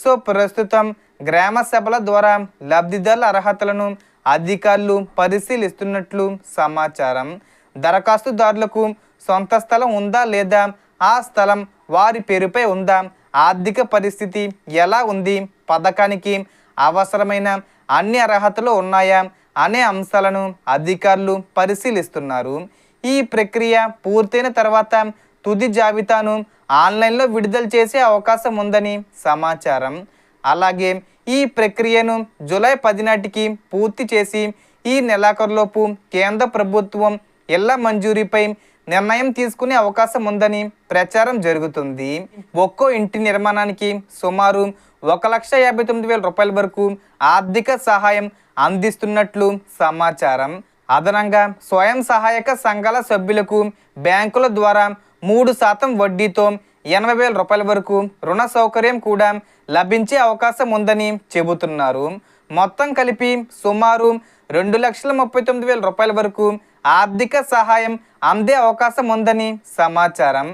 So ప్రస్తుతం గ్రామ సభల ద్వారా లబ్ధిదారుల అర్హతలను అధికారులు పరిశీలిస్తున్నట్లు సమాచారం. దరఖాస్తుదారులకు సొంత స్థలం ఉందా లేదా, ఆ స్థలం వారి పేరుపై ఉందా, ఆర్థిక పరిస్థితి ఎలా ఉంది, పథకానికి అవసరమైన అన్ని అర్హతలు ఉన్నాయా అనే అంశాలను అధికారులు పరిశీలిస్తున్నారు. ఈ ప్రక్రియ పూర్తయిన తర్వాత తుది జాబితాను ఆన్లైన్లో విడుదల చేసే అవకాశం ఉందని సమాచారం. అలాగే ఈ ప్రక్రియను జూలై 10 నాటికి పూర్తి చేసి ఈ నెలాఖరులోపు కేంద్ర ప్రభుత్వం ఇళ్ల మంజూరీపై నిర్ణయం తీసుకునే అవకాశం ఉందని ప్రచారం జరుగుతుంది. ఒక్కో ఇంటి నిర్మాణానికి సుమారు 1,59,000 రూపాయల వరకు ఆర్థిక సహాయం అందిస్తున్నట్లు సమాచారం. అదనంగా స్వయం సహాయక సంఘాల సభ్యులకు బ్యాంకుల ద్వారా 3% వడ్డీతో 80,000 రూపాయల వరకు రుణ సౌకర్యం కూడా లభించే అవకాశం ఉందని చెబుతున్నారు. మొత్తం కలిపి సుమారు 2,39,000 రూపాయల వరకు ఆర్థిక సహాయం అందే అవకాశం ఉందని సమాచారం.